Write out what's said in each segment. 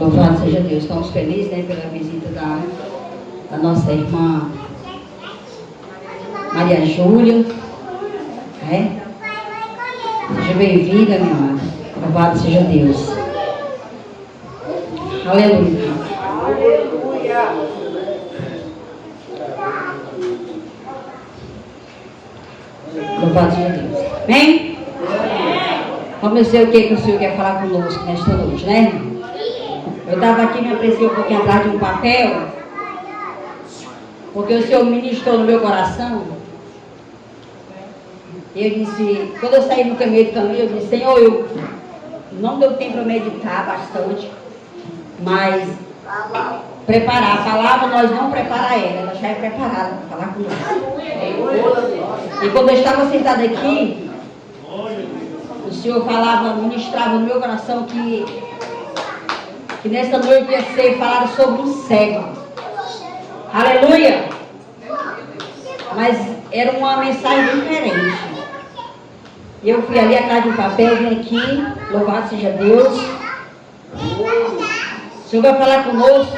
Louvado seja Deus. Estamos felizes, né, pela visita da nossa irmã Maria Júlia. Seja bem-vinda, minha amada. Louvado seja Deus. Aleluia. Aleluia. Louvado seja Deus. Amém? Vamos ver o que o Senhor quer falar conosco nesta noite, né? Eu estava aqui, me apreciei um pouquinho atrás de um papel, porque o Senhor ministrou no meu coração. E eu disse, quando eu saí no caminho, eu disse, Senhor, não deu tempo para meditar bastante, mas preparar a palavra, nós não preparar ela já é preparada para falar conosco. E quando eu estava sentada aqui, o Senhor falava, ministrava no meu coração que nessa noite ia ser falado sobre um cego. Aleluia! Mas era uma mensagem diferente. E eu fui ali atrás do papel, vim aqui, louvado seja Deus. O Senhor vai falar conosco,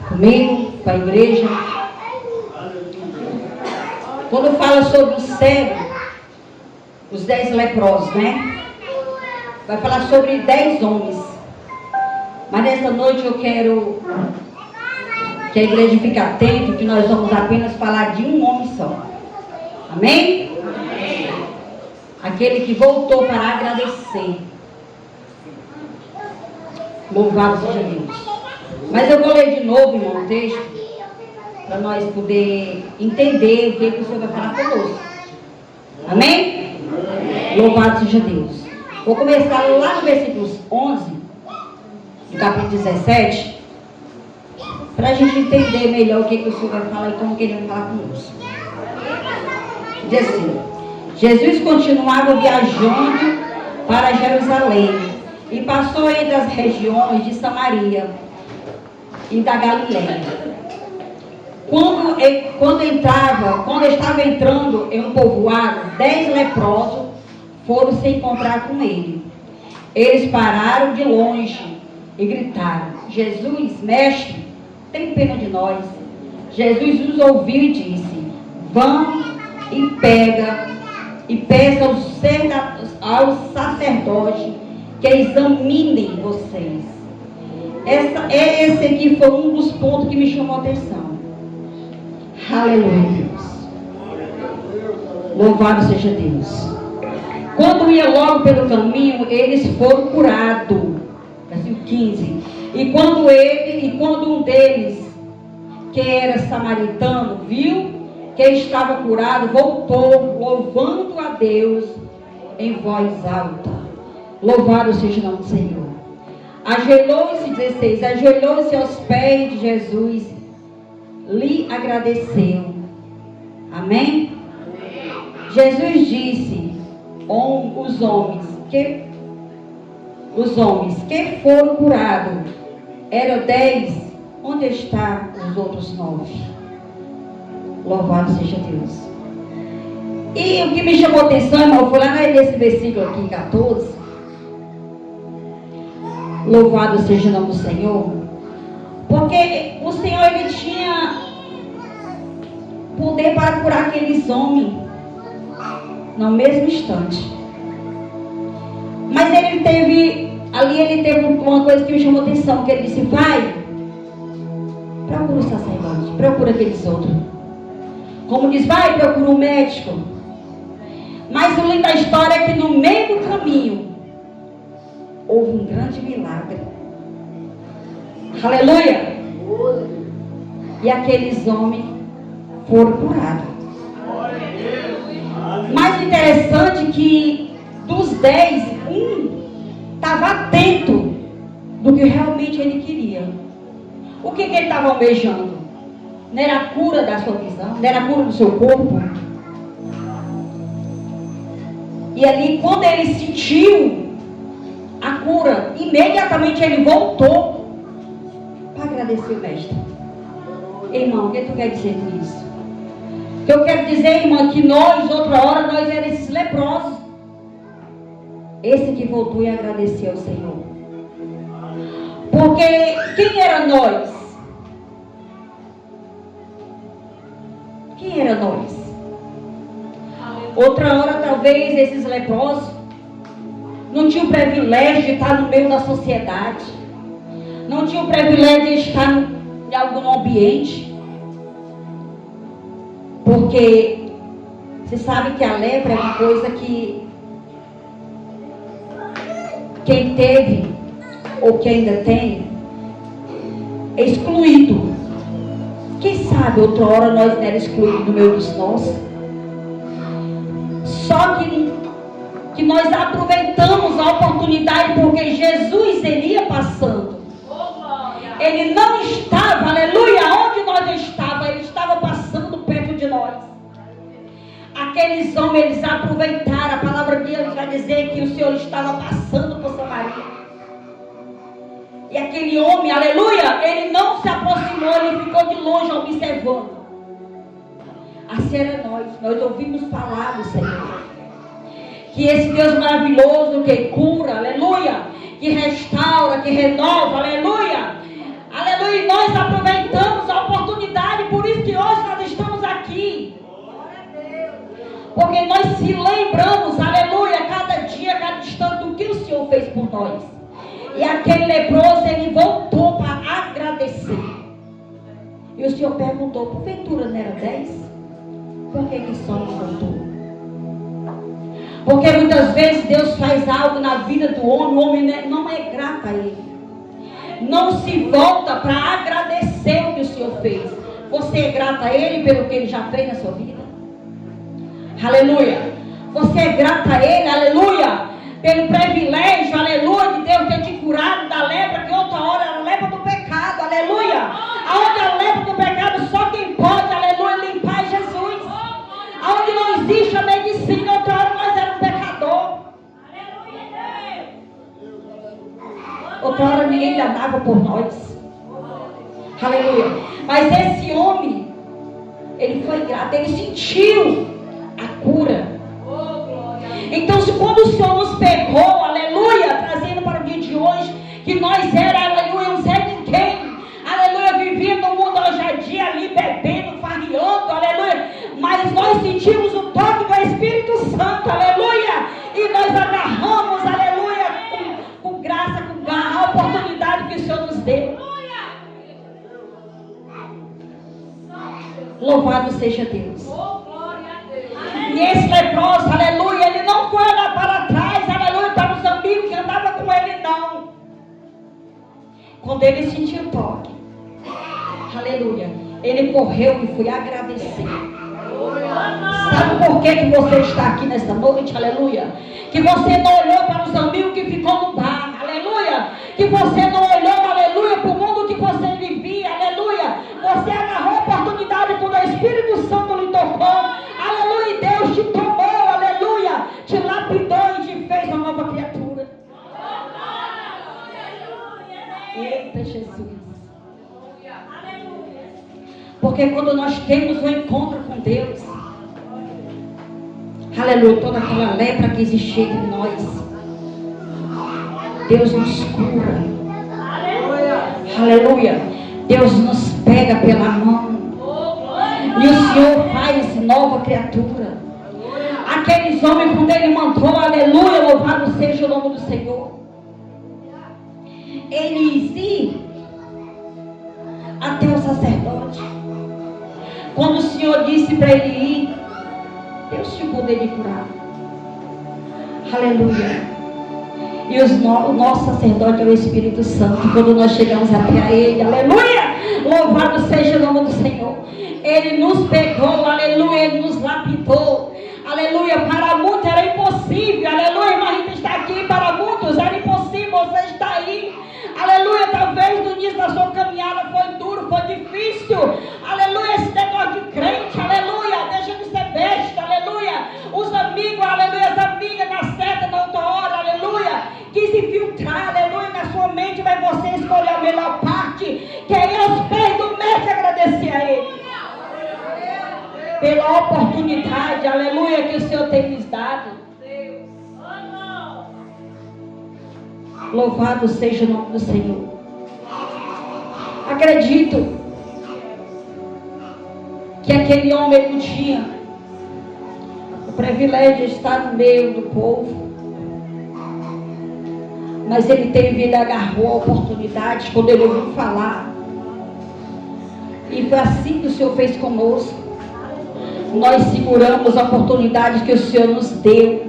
comigo, com a igreja. Quando fala sobre o cego, os 10 leprosos, né? Vai falar sobre 10 homens. Mas nessa noite eu quero que a igreja fique atenta, que nós vamos apenas falar de um homem só. Amém? Amém. Aquele que voltou para agradecer. Louvado seja Deus. Mas eu vou ler de novo, irmão, o texto, para nós poder entender o que o Senhor vai falar conosco. Amém? Amém. Louvado seja Deus. Vou começar lá no versículo 11, do capítulo 17, para a gente entender melhor o que o Senhor vai falar e como que Ele vai falar conosco. Diz assim: Jesus continuava viajando para Jerusalém e passou entre as regiões de Samaria e da Galiléia. Quando estava entrando em um povoado, 10 leprosos foram se encontrar com ele. Eles pararam de longe e gritaram: Jesus, mestre, tem pena de nós. Jesus os ouviu e disse: vão e peça aos sacerdotes que examinem vocês. Esse aqui foi um dos pontos que me chamou a atenção. Aleluia, Deus. Louvado seja Deus. Quando ia logo pelo caminho, eles foram curados. Versículo 15. E quando um deles, que era samaritano, viu que estava curado, voltou, louvando a Deus em voz alta. Louvado seja o nome do Senhor. Ajoelhou-se aos pés de Jesus, lhe agradeceu. Amém? Jesus disse: os homens que foram curados eram 10, onde estão os outros 9? Louvado seja Deus. E o que me chamou a atenção, irmão, foi lá nesse versículo aqui, 14. Louvado seja o nome do Senhor. Porque o Senhor, Ele tinha poder para curar aqueles homens no mesmo instante. Mas ele teve uma coisa que me chamou a atenção, que ele disse: vai, procura o sacerdote, procura aqueles outros. Como diz, vai, procura um médico. Mas o lindo da história é que no meio do caminho houve um grande milagre. Aleluia! E aqueles homens foram curados. Mais interessante que dos 10, um estava atento do que realmente ele queria. O que ele estava almejando? Não era a cura da sua visão, não era a cura do seu corpo. E ali, quando ele sentiu a cura, imediatamente ele voltou para agradecer o mestre. Irmão, o que tu quer dizer com isso? O que eu quero dizer, irmão, que nós, outra hora, nós éramos esses leprosos. Esse que voltou e agradeceu ao Senhor. Porque quem era nós? Quem era nós? Outra hora, talvez, esses leprosos não tinham o privilégio de estar no meio da sociedade. Não tinham o privilégio de estar em algum ambiente. Porque você sabe que a lepra é uma coisa que quem teve ou quem ainda tem é excluído. Quem sabe outra hora nós não éramos excluídos no meio dos nossos. Só que nós aproveitamos a oportunidade porque Jesus ele ia passando. Ele não estava, aleluia, onde nós estávamos, ele estava passando perto de nós. Aqueles homens, eles aproveitaram, a palavra de Deus vai dizer que o Senhor estava passando por Samaria. E aquele homem, aleluia, ele não se aproximou, ele ficou de longe observando. Assim era nós ouvimos falar do Senhor. Que esse Deus maravilhoso que cura, aleluia, que restaura, que renova, aleluia. Aleluia, e nós aproveitamos a oportunidade, por isso que hoje nós estamos aqui. Porque nós se lembramos, aleluia, cada dia, cada instante do que o Senhor fez por nós. E aquele leproso, ele voltou para agradecer. E o Senhor perguntou, porventura não era 10? Por que só não voltou? Porque muitas vezes Deus faz algo na vida do homem, o homem não é grato a ele. Não se volta para agradecer o que o Senhor fez. Você é grato a ele pelo que ele já fez na sua vida? Aleluia. Você é grato a ele, aleluia, pelo privilégio, aleluia, de Deus ter te curado da lepra, que outra hora era a lepra do pecado, aleluia. Aonde a lepra do pecado, só quem pode, aleluia, limpar é Jesus. Aonde não existe a medicina, outra hora nós éramos pecador. Outra hora ninguém ganhava por nós. Aleluia. Mas esse homem, ele foi grato, ele sentiu a cura. Então, quando o Senhor nos pegou, aleluia, trazendo para o dia de hoje, que nós éramos, aleluia, um Zé Ninguém, aleluia, vivendo no mundo hoje a dia ali, bebendo, farriando, aleluia, mas nós sentimos o toque do Espírito Santo, aleluia, e nós agarramos, aleluia, com graça, com garra, a oportunidade que o Senhor nos deu. Louvado seja Deus. E esse leproso, aleluia, ele não foi olhar para trás, aleluia, para os amigos que andavam com ele, não. Quando ele sentiu o toque, aleluia, ele correu e foi agradecer. Sabe por que você está aqui nesta noite, aleluia? Que você não olhou para os amigos que ficou no bar, aleluia. Que você não olhou, aleluia, para o mundo que você vivia, aleluia. Você agarrou a oportunidade quando o Espírito Santo lhe tocou, aleluia, e Deus te tomou, aleluia, te lapidou e te fez uma nova criatura. Eita Jesus. Porque quando nós temos um encontro com Deus, aleluia, toda aquela lepra que existia entre nós, Deus nos cura. Aleluia. Deus nos pega pela mão. E o Senhor faz nova criatura. Aqueles homens, quando ele mandou, aleluia, louvado seja o nome do Senhor, eles iam até o sacerdote. Quando o Senhor disse para ele ir, Deus tinha poder de curar. Aleluia. E o nosso sacerdote é o Espírito Santo. Quando nós chegamos até ele, aleluia, louvado seja o nome do Senhor, ele nos pegou, aleluia, ele nos lapidou, aleluia. Para muitos era impossível, aleluia, mas a gente está aqui. Para muitos era impossível, você está aí, aleluia. Talvez no início da sua caminhada foi duro, foi difícil, aleluia. Esse negócio de crente, aleluia, deixa de ser besta, aleluia. Os amigos, aleluia, as amigas na certa, na outra hora, aleluia, quis infiltrar, aleluia, na sua mente, mas você escolheu a melhor parte, que é ir aos pés do mestre agradecer a ele pela oportunidade, aleluia, que o Senhor tem nos dado. Louvado seja o nome do Senhor. acredito que aquele homem não tinha o privilégio de estar no meio do povo, mas ele agarrou a oportunidade quando ele ouviu falar. E foi assim que o Senhor fez conosco. Nós seguramos a oportunidade que o Senhor nos deu.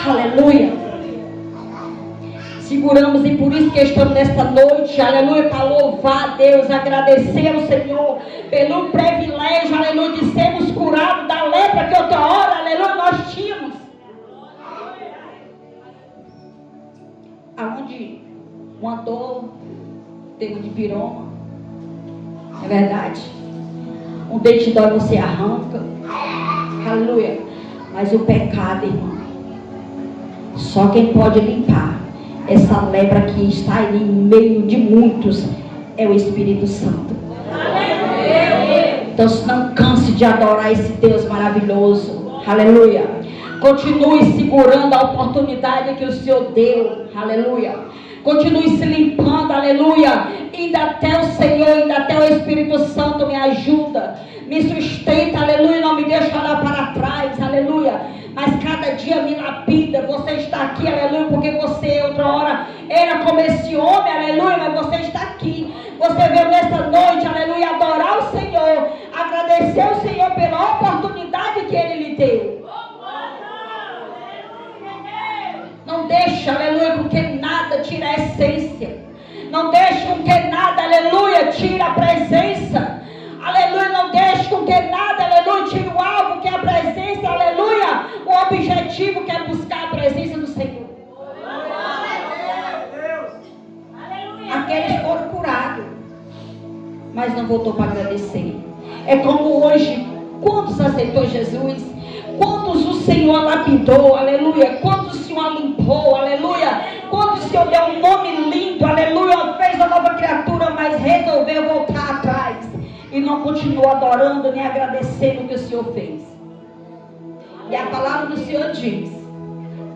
Aleluia. Seguramos, e por isso que estamos nesta noite, aleluia, para louvar a Deus, agradecer ao Senhor pelo privilégio, aleluia, de sermos curados da lepra que outra hora, aleluia, nós tínhamos. Aonde uma dor teve de piroma, é verdade. Um dente dói, você arranca, aleluia. Mas o pecado, irmão, só quem pode limpar essa lepra que está aí no meio de muitos é o Espírito Santo. Então não canse de adorar esse Deus maravilhoso. Aleluia. Continue segurando a oportunidade que o Senhor deu. Aleluia. Continue se limpando. Aleluia. Ainda até o Senhor, ainda até o Espírito Santo me ajuda, me sustenta. Aleluia. Não me deixa olhar para trás. Aleluia. Mas cada dia me lapida. Você está aqui, aleluia, porque você outra hora era como esse homem, aleluia, mas você está aqui. Você veio nessa noite, aleluia, adorar o Senhor, agradecer ao Senhor pela oportunidade que Ele lhe deu. Não deixa, aleluia, porque nada tira a essência. Não deixe com que nada, aleluia, tire a presença. Aleluia, não deixe com que nada, aleluia, tire o alvo que é a presença, aleluia. O objetivo que é buscar a presença do Senhor. Aqueles foram curados, mas não voltou para agradecer. É como hoje, quantos aceitou Jesus? Quantos o Senhor lapidou, aleluia? Quantos o Senhor limpou, aleluia? Quantos o Senhor deu um nome lindo, aleluia? Fez uma nova criatura, mas resolveu voltar atrás e não continuou adorando nem agradecendo o que o Senhor fez. E a palavra do Senhor diz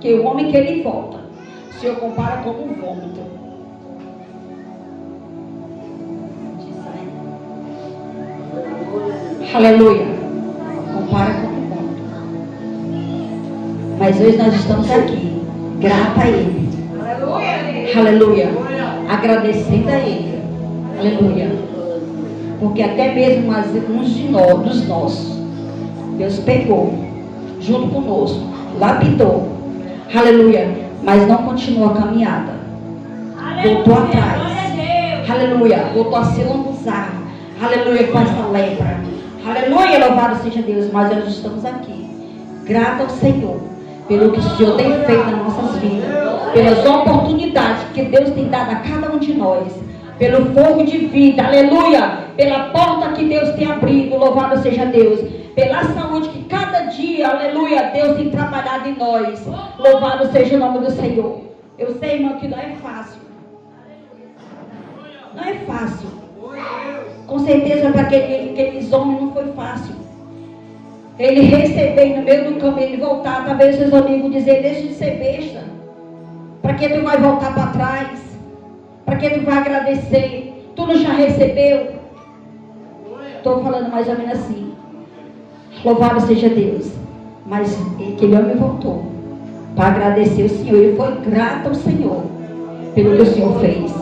que o homem que ele volta, o Senhor compara como um vômito. Aleluia. Compara com um vômito. Mas hoje nós estamos aqui, grata a Ele. Aleluia. Agradecendo a Ele. Aleluia. Porque até mesmo uns de nós, dos nossos, Deus pegou junto conosco, lapidou, aleluia, mas não continuou a caminhada, voltou atrás, aleluia, voltou a se lambuzar, aleluia, com essa lepra, aleluia, louvado seja Deus. Mas nós estamos aqui, grato ao Senhor pelo que o Senhor tem feito nas nossas vidas, pelas oportunidades que Deus tem dado a cada um de nós, pelo fogo de vida, aleluia, pela porta que Deus tem abrido, louvado seja Deus, pela saúde que cada dia, aleluia, Deus tem trabalhado em nós, louvado seja o nome do Senhor. Eu sei, irmão, que não é fácil, não é fácil, com certeza para aqueles homens não foi fácil, ele receber no meio do caminho, ele voltar, talvez seus amigos dizer, deixa de ser besta, para que tu vai voltar para trás, para que tu vai agradecer, tu não já recebeu? Estou falando mais ou menos assim. Louvado seja Deus. Mas aquele homem voltou para agradecer o Senhor. Ele foi grato ao Senhor pelo que o Senhor fez.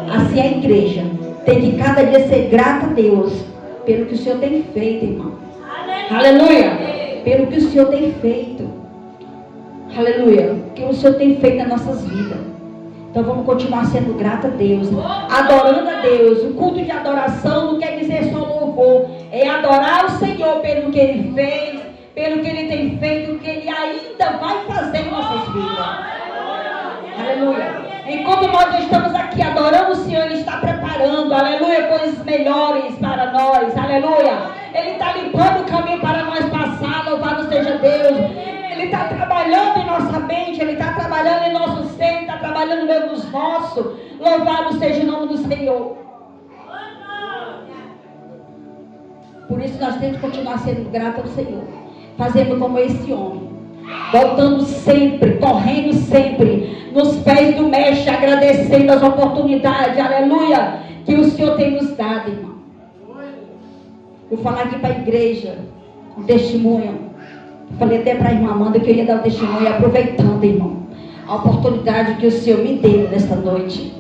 Assim a igreja tem que cada dia ser grata a Deus pelo que o Senhor tem feito, irmão. Aleluia. Pelo que o Senhor tem feito. Aleluia. O que o Senhor tem feito nas nossas vidas. Então vamos continuar sendo grato a Deus, adorando a Deus. O culto de adoração não quer dizer só louvor, é adorar o Senhor pelo que Ele fez, pelo que Ele tem feito, o que Ele ainda vai fazer em nossas vidas. Aleluia. Enquanto nós estamos aqui adorando o Senhor, Ele está preparando, aleluia, coisas melhores para nós, aleluia. Ele está limpando o caminho para nós passar, louvado seja Deus. Ele está trabalhando em nossa mente, Ele está trabalhando em nosso ser, Ele está trabalhando no meio dos nossos. Louvado seja o nome do Senhor. Por isso nós temos que continuar sendo gratos ao Senhor, fazendo como esse homem, voltando sempre, correndo sempre, nos pés do Mestre, agradecendo as oportunidades, aleluia, que o Senhor tem nos dado, irmão. Vou falar aqui para a igreja um testemunho. Falei até para a irmã Amanda que eu ia dar o testemunho, aproveitando, irmão, a oportunidade que o Senhor me deu nesta noite.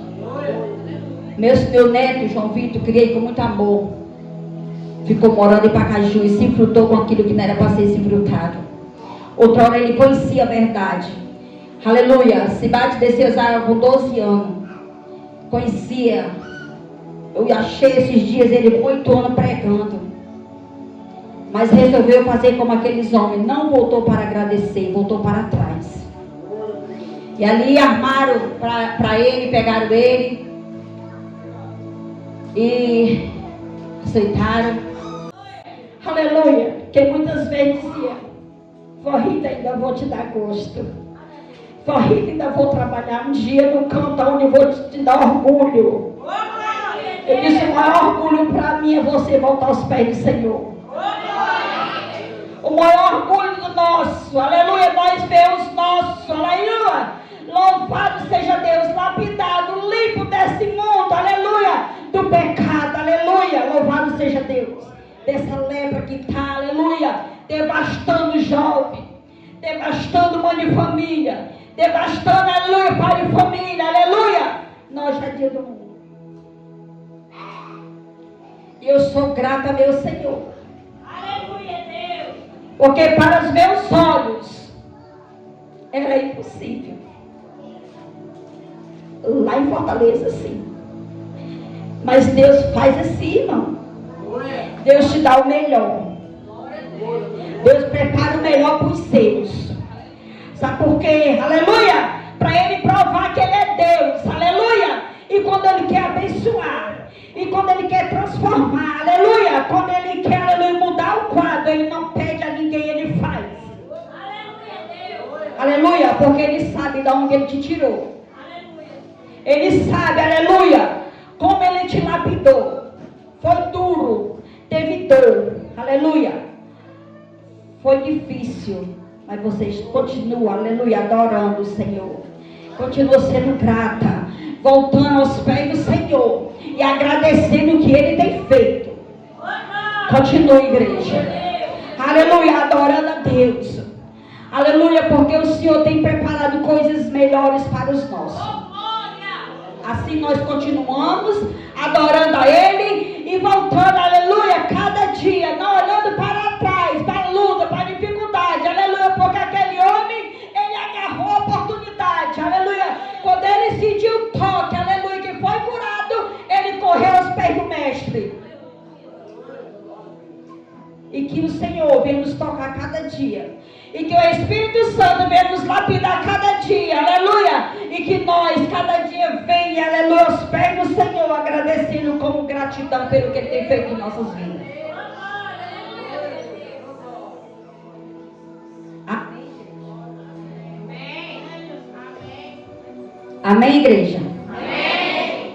Meu neto, João Vitor, criei com muito amor. Ficou morando em Pacaju e se frutou com aquilo que não era para ser se frutado. Outra hora ele conhecia a verdade. Aleluia. Se bate desceu com 12 anos. Conhecia. Eu achei esses dias ele 8 anos pregando. Mas resolveu fazer como aqueles homens. Não voltou para agradecer, voltou para trás. E ali armaram para ele, pegaram ele. E aceitaram. Aleluia. Que muitas vezes dizia: vó Rita, ainda vou te dar gosto. Vó Rita, ainda vou trabalhar um dia no canto onde eu vou te dar orgulho. Eu disse: o maior orgulho para mim é você voltar aos pés do Senhor. O maior orgulho do nosso, aleluia, nós vemos nosso, aleluia. Louvado seja Deus, lapidado, limpo desse mundo, aleluia, do pecado, aleluia. Louvado seja Deus, dessa lepra que está, aleluia, devastando jovem, devastando mãe de família, devastando, aleluia, pai de família, aleluia. Nós já dia do mundo. E eu sou grata a meu Senhor. Aleluia, Deus. Porque para os meus olhos era impossível. Lá em Fortaleza, sim. Mas Deus faz assim, irmão. Deus te dá o melhor. Deus prepara o melhor para os seus. Sabe por quê? Aleluia! Para ele provar que ele é Deus. Aleluia! E quando ele quer abençoar, e quando ele quer transformar, aleluia! Quando ele quer, aleluia, mudar o quadro, ele não pede a ninguém, ele faz. Aleluia! Porque ele sabe de onde ele te tirou. Ele sabe, aleluia, como ele te lapidou. Foi duro, teve dor, aleluia. Foi difícil, mas vocês continuam, aleluia, adorando o Senhor. Continua sendo grata, voltando aos pés do Senhor e agradecendo o que Ele tem feito. Continua, igreja. Aleluia, adorando a Deus. Aleluia, porque o Senhor tem preparado coisas melhores para os nossos. Assim nós continuamos adorando a Ele e voltando, aleluia, cada dia, não olhando para trás, para a luta, para a dificuldade, aleluia, porque aquele homem, ele agarrou a oportunidade, aleluia, quando ele sentiu o toque, aleluia, que foi curado, ele correu aos pés do Mestre. E que o Senhor venha nos tocar cada dia. E que o Espírito Santo venha nos lapidar cada dia, aleluia. E que nós, cada dia, venha, aleluia, aos pés do Senhor, agradecendo como gratidão pelo que Ele tem feito em nossas vidas. Amém. Amém, igreja? Amém.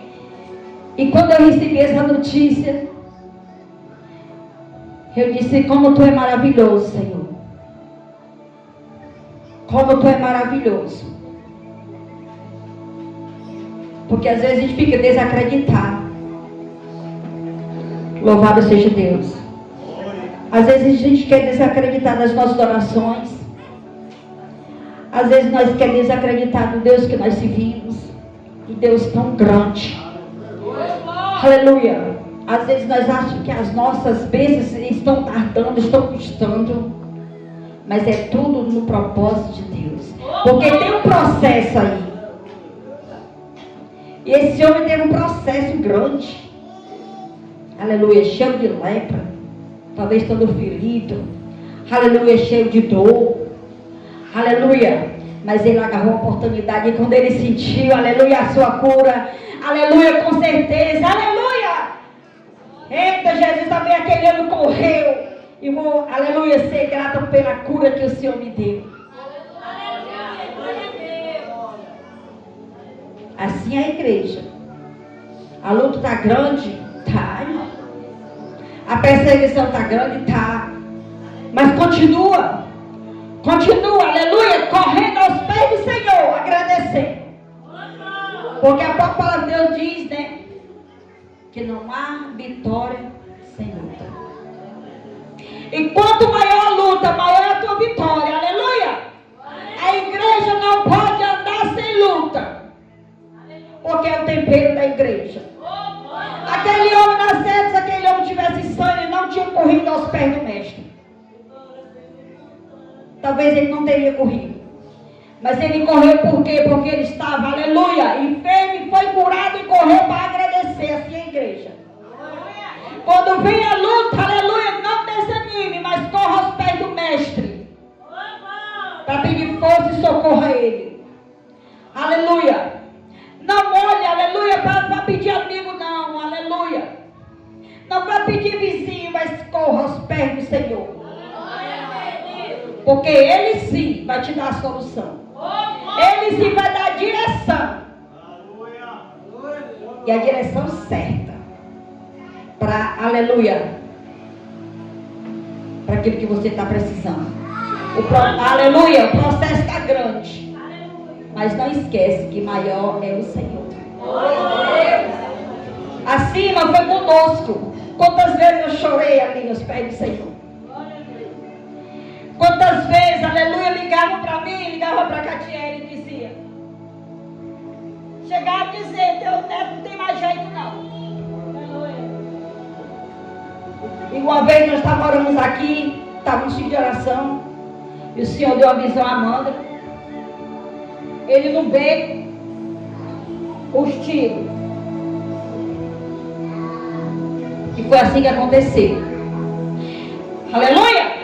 E quando eu recebi essa notícia, eu disse: como Tu é maravilhoso, Senhor. Como Tu é maravilhoso. Porque às vezes a gente fica desacreditado. Louvado seja Deus. Às vezes a gente quer desacreditar das nossas orações. Às vezes nós queremos desacreditar do Deus que nós servimos. Do Deus tão grande. Aleluia. Às vezes nós achamos que as nossas bênçãos estão tardando, estão custando. Mas é tudo no propósito de Deus. Porque tem um processo aí. E esse homem teve um processo grande. Aleluia, cheio de lepra. Talvez todo ferido. Aleluia, cheio de dor. Aleluia. Mas ele agarrou a oportunidade. E quando ele sentiu, aleluia, a sua cura. Aleluia, com certeza. Aleluia. Eita, Jesus, também aquele ano correu. E vou, aleluia, ser grata pela cura que o Senhor me deu. Assim é a igreja. A luta está grande? Tá, irmão. A perseguição está grande? Tá. Mas continua. Continua, aleluia, correndo aos pés do Senhor, agradecendo. Porque a própria palavra de Deus diz, né? que não há vitória sem luta. E quanto maior a luta, maior é a tua vitória. Aleluia! A igreja não pode andar sem luta, porque é o tempero da igreja. Aquele homem nascendo, se aquele homem tivesse sangue, ele não tinha corrido aos pés do mestre. Talvez ele não teria corrido. Mas ele correu por quê? Porque ele estava, aleluia, enfermo, foi curado e correu para agradecer assim a igreja. Quando vem a luta, aleluia, não desanime, mas corra aos pés do mestre. Para pedir força e socorro a ele. Aleluia. Não olhe, aleluia, para pedir amigo, não, aleluia. Não vai pedir vizinho, mas corra aos pés do Senhor. Porque Ele sim vai te dar a solução. Ele sim vai dar a direção. E a direção certa. Para, aleluia, para aquilo que você está precisando. Aleluia, o processo está grande. Mas não esquece que maior é o Senhor. Acima foi conosco. Quantas vezes eu chorei ali aos pés do Senhor. Quantas vezes, aleluia, ligavam para mim, ligavam para a Catiele e dizia, chegava a dizer, teu neto não tem mais jeito não. E uma vez nós estávamos aqui, estávamos de oração, e o Senhor deu a visão a Amanda. Ele não vê os tiros. E foi assim que aconteceu. Aleluia!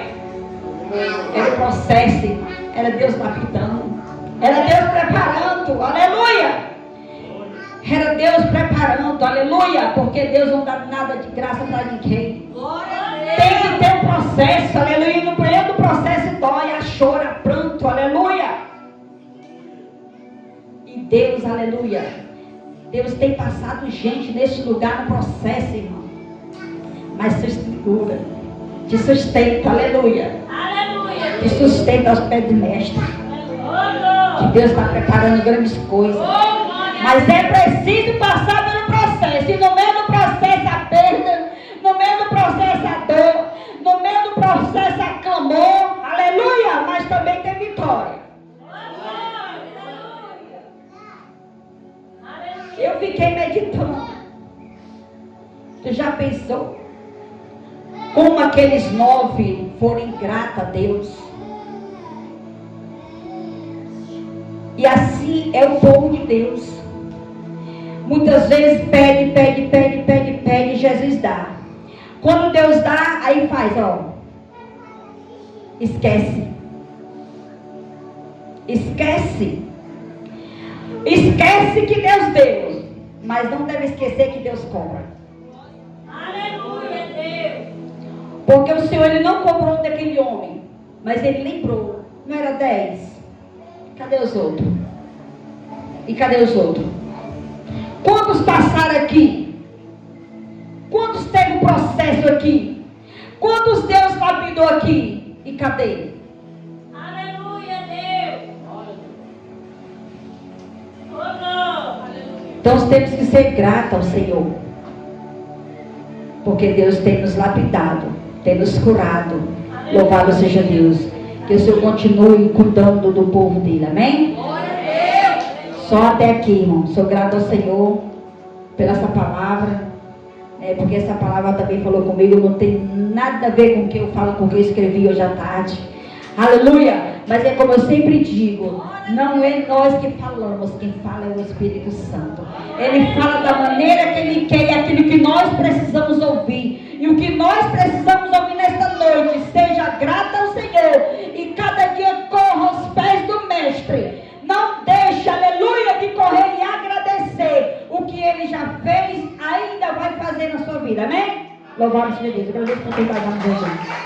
Era o processo, era Deus lapidando, era Deus preparando, aleluia! Era Deus preparando, aleluia! Porque Deus não dá nada de graça para ninguém. Tem que ter um processo, aleluia! E no meio do processo dói, a chora, pranto, aleluia! E Deus, aleluia! Deus tem passado gente nesse lugar no processo, irmão. Mas se segura, te sustenta, aleluia! Te sustenta aos pés do mestre. Que Deus está preparando grandes coisas. Mas é preciso passar pelo processo. E no meio do processo a perda, no meio do processo a dor, no meio do processo a clamor, aleluia, mas também tem vitória. Eu fiquei meditando. Tu já pensou como aqueles 9 foram ingratos a Deus? E assim é o povo de Deus. Muitas vezes pede, e Jesus dá. Quando Deus dá, aí faz, ó. Esquece. Esquece. Esquece que Deus deu. Mas não deve esquecer que Deus cobra. Aleluia, Deus. Porque o Senhor, Ele não cobrou daquele homem. Mas Ele lembrou. Não era 10? Cadê os outros? E cadê os outros? Quantos passaram aqui? Quantos teve um processo aqui? Quantos Deus lapidou aqui? E cadê? Aleluia, Deus. Oh, não. Então nós temos que ser gratos ao Senhor. Porque Deus tem nos lapidado, tem nos curado. Louvado seja Deus. Que o Senhor continue cuidando do povo dele, amém? Só até aqui, irmão. Sou grato ao Senhor pela essa palavra, porque essa palavra também falou comigo. Não tem nada a ver com o que eu falo, com o que eu escrevi hoje à tarde. Aleluia! Mas é como eu sempre digo, não é nós que falamos, quem fala é o Espírito Santo. Ele fala da maneira que Ele quer e aquilo que nós precisamos ouvir. E o que nós precisamos ouvir nesta noite, seja grata ao Senhor e cada dia corra aos pés do Mestre. Não deixe, aleluia, de correr e agradecer o que Ele já fez, ainda vai fazer na sua vida, amém? Louvado seja Deus. Agradeço por ter dado a Jesus.